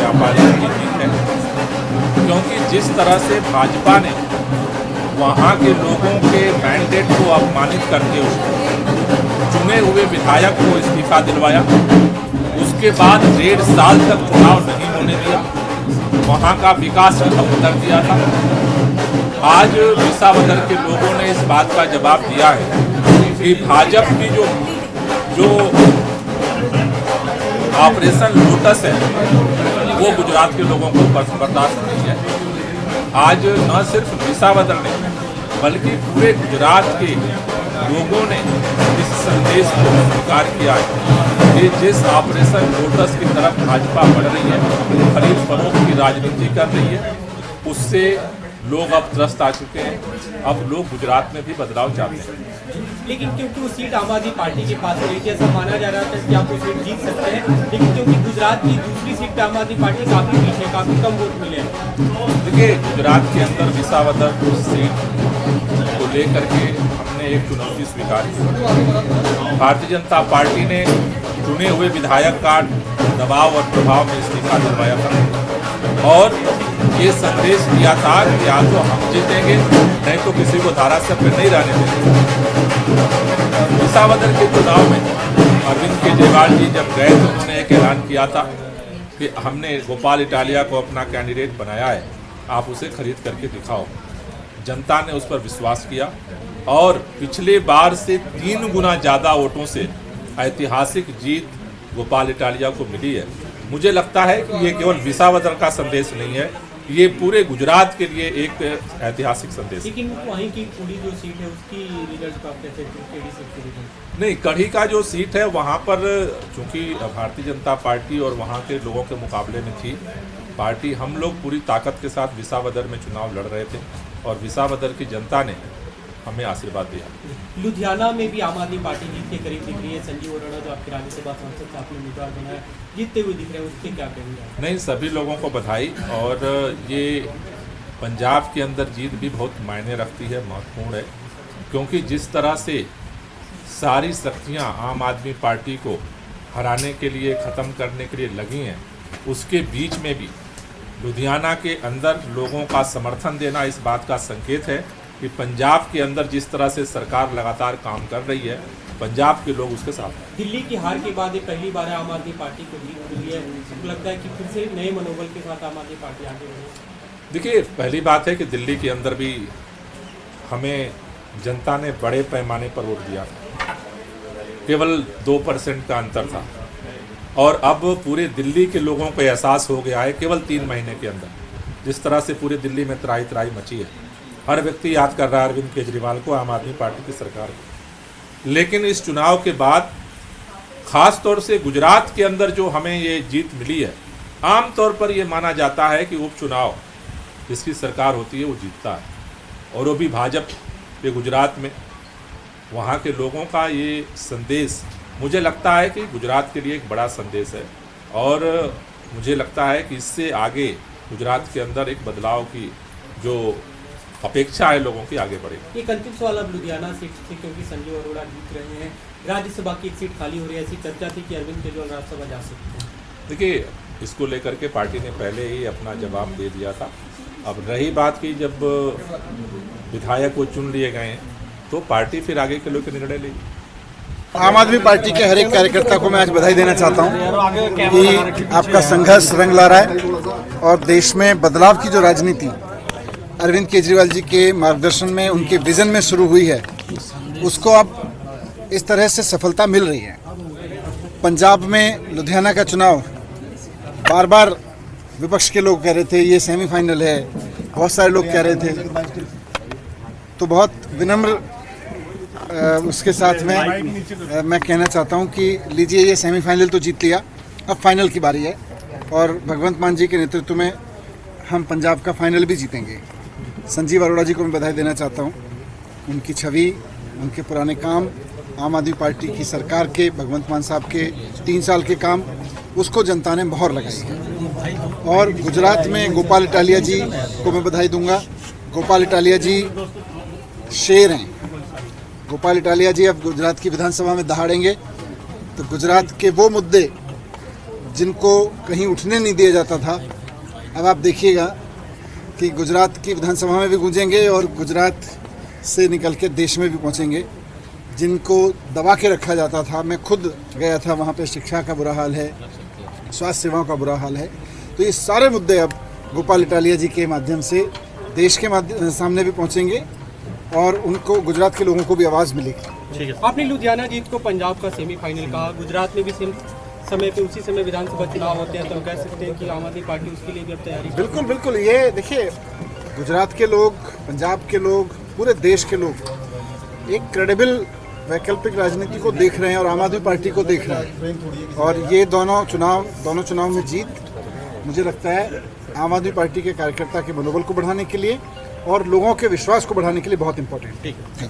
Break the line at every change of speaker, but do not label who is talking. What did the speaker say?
अपारित की जीत है, क्योंकि जिस तरह से भाजपा ने वहाँ के लोगों के मैंडेट को अपमानित करके चुने हुए विधायक को इस्तीफा दिलवाया, उसके बाद 1.5 साल तक चुनाव नहीं होने दिया, वहाँ का विकास ठप कर दिया था। आज विसावदर के लोगों ने इस बात का जवाब दिया है कि भाजपा की जो ऑपरेशन लोटस है वो गुजरात के लोगों को बर्दाश्त नहीं है। आज न सिर्फ विसावदर ने बल्कि पूरे गुजरात के लोगों ने इस संदेश को स्वीकार किया है कि जिस ऑपरेशन लोटस की तरफ भाजपा बढ़ रही है, खरीद फरोख्त की राजनीति कर रही है, उससे लोग अब त्रस्त आ चुके हैं। अब लोग गुजरात में भी बदलाव चाहते हैं।
लेकिन क्योंकि वो सीट आम आदमी पार्टी के पास रही थी, ऐसा माना जा रहा था कि आप वो सीट जीत सकते हैं, लेकिन क्योंकि गुजरात की दूसरी सीट पे आम आदमी पार्टी काफी पीछे, काफी कम वोट मिले हैं।
देखिए, गुजरात के अंदर विसावदर सीट को लेकर के हमने एक चुनौती स्वीकार की। भारतीय जनता पार्टी ने चुने हुए विधायक का दबाव और प्रभाव में इस्तीफा दिलवाया था और ये संदेश दिया था कि या तो हम जीतेंगे, नहीं तो किसी को धारासभ्य नहीं रहने देंगे। विसावदर के चुनाव में अरविंद केजरीवाल जी जब गए तो उन्होंने एक ऐलान किया था कि हमने गोपाल इटालिया को अपना कैंडिडेट बनाया है, आप उसे खरीद करके दिखाओ। जनता ने उस पर विश्वास किया और पिछले बार से 3 गुना ज़्यादा वोटों से ऐतिहासिक जीत गोपाल इटालिया को मिली है। मुझे लगता है कि ये केवल विसावदर का संदेश नहीं है, ये पूरे गुजरात के लिए एक ऐतिहासिक संदेश है।
लेकिन वहीं की पूरी जो सीट है उसकी रिजल्ट आप कैसे केडी सीट की रिजल्ट?
नहीं, कड़ी का जो सीट है वहाँ पर चूँकि भारतीय जनता पार्टी और वहाँ के लोगों के मुकाबले में थी पार्टी, हम लोग पूरी ताकत के साथ विसावदर में चुनाव लड़ रहे थे और विसावदर की जनता ने हमें आशीर्वाद दिया।
लुधियाना में भी आम आदमी पार्टी जीत के करीब दिख रही है। संजीव अरोड़ा जो आपके राज्यसभा सांसद आपने उम्मीदवार बनाया, जीतते हुए दिख रहे हैं, उसके क्या कहेंगे?
नहीं, सभी लोगों को बधाई। और ये पंजाब के अंदर जीत भी बहुत मायने रखती है, महत्वपूर्ण है, क्योंकि जिस तरह से सारी शक्तियाँ आम आदमी पार्टी को हराने के लिए, ख़त्म करने के लिए लगी हैं, उसके बीच में भी लुधियाना के अंदर लोगों का समर्थन देना इस बात का संकेत है कि पंजाब के अंदर जिस तरह से सरकार लगातार काम कर रही है, पंजाब के लोग उसके साथ हैं।
दिल्ली की हार के बाद ये पहली बार आम आदमी पार्टी को जीत मिली है, लगता है कि फिर से नए मनोबल के साथ आम आदमी पार्टी आगे बढ़े।
देखिए, पहली बात है कि दिल्ली के अंदर भी हमें जनता ने बड़े पैमाने पर वोट दिया था, केवल 2% का अंतर था और अब पूरे दिल्ली के लोगों को एहसास हो गया है केवल 3 महीने के अंदर, जिस तरह से पूरे दिल्ली में त्राही त्राही मची है। हर व्यक्ति याद कर रहा है अरविंद केजरीवाल को, आम आदमी पार्टी की सरकार को। लेकिन इस चुनाव के बाद खास तौर से गुजरात के अंदर जो हमें ये जीत मिली है, आम तौर पर ये माना जाता है कि उपचुनाव जिसकी सरकार होती है वो जीतता है, और वो भी भाजपा के गुजरात में। वहाँ के लोगों का ये संदेश मुझे लगता है कि गुजरात के लिए एक बड़ा संदेश है और मुझे लगता है कि इससे आगे गुजरात के अंदर एक बदलाव की जो अपेक्षा है लोगों की, आगे बढ़ेगी।
एक अंतिम सवाल अब लुधियाना सीट से, क्योंकि संजीव अरोड़ा जीत रहे हैं, राज्यसभा की एक सीट खाली हो रही है, ऐसी चर्चा थी कि अरविंद केजरीवाल राज्यसभा जा सकते हैं।
देखिए, इसको लेकर के पार्टी ने पहले ही अपना जवाब दे दिया था। अब रही बात की जब विधायक वो चुन लिए गए हैं तो पार्टी फिर आगे के लोग निर्णय लेगी।
आम आदमी पार्टी के हर एक कार्यकर्ता को मैं आज बधाई देना चाहता हूं कि आपका संघर्ष रंग ला रहा है और देश में बदलाव की जो राजनीति अरविंद केजरीवाल जी के मार्गदर्शन में, उनके विजन में शुरू हुई है, उसको अब इस तरह से सफलता मिल रही है। पंजाब में लुधियाना का चुनाव बार बार विपक्ष के लोग कह रहे थे ये सेमीफाइनल है, बहुत सारे लोग कह रहे थे, तो बहुत विनम्र उसके साथ में मैं कहना चाहता हूं कि लीजिए, ये सेमीफाइनल तो जीत लिया, अब फाइनल की बारी है और भगवंत मान जी के नेतृत्व में हम पंजाब का फाइनल भी जीतेंगे। संजीव अरोड़ा जी को मैं बधाई देना चाहता हूं, उनकी छवि, उनके पुराने काम, आम आदमी पार्टी की सरकार के, भगवंत मान साहब के 3 साल के काम, उसको जनता ने मोहर लगाई है। और गुजरात में गोपाल इटालिया जी को मैं बधाई दूंगा। गोपाल इटालिया जी शेर हैं। गोपाल इटालिया जी अब गुजरात की विधानसभा में दहाड़ेंगे तो गुजरात के वो मुद्दे जिनको कहीं उठने नहीं दिया जाता था, अब आप देखिएगा कि गुजरात की विधानसभा में भी गूंजेंगे और गुजरात से निकल के देश में भी पहुंचेंगे। जिनको दबा के रखा जाता था, मैं खुद गया था वहाँ पे, शिक्षा का बुरा हाल है, स्वास्थ्य सेवाओं का बुरा हाल है। तो ये सारे मुद्दे अब गोपाल इटालिया जी के माध्यम से देश के सामने भी पहुँचेंगे और उनको, गुजरात के लोगों को भी आवाज़ मिलेगी।
आपने लुधियाना जीत को पंजाब का सेमीफाइनल कहा, गुजरात में भी सेम समय पे उसी समय विधानसभा चुनाव होते हैं, तो कह सकते हैं कि आम आदमी पार्टी उसके लिए भी अब तैयारी।
बिल्कुल बिल्कुल, ये देखिए, गुजरात के लोग, पंजाब के लोग, पूरे देश के लोग एक क्रेडिबल वैकल्पिक राजनीति को देख रहे हैं और आम आदमी पार्टी को देख रहे हैं। और ये दोनों चुनाव में जीत, मुझे लगता है आम आदमी पार्टी के कार्यकर्ता के मनोबल को बढ़ाने के लिए और लोगों के विश्वास को बढ़ाने के लिए बहुत इंपॉर्टेंट है।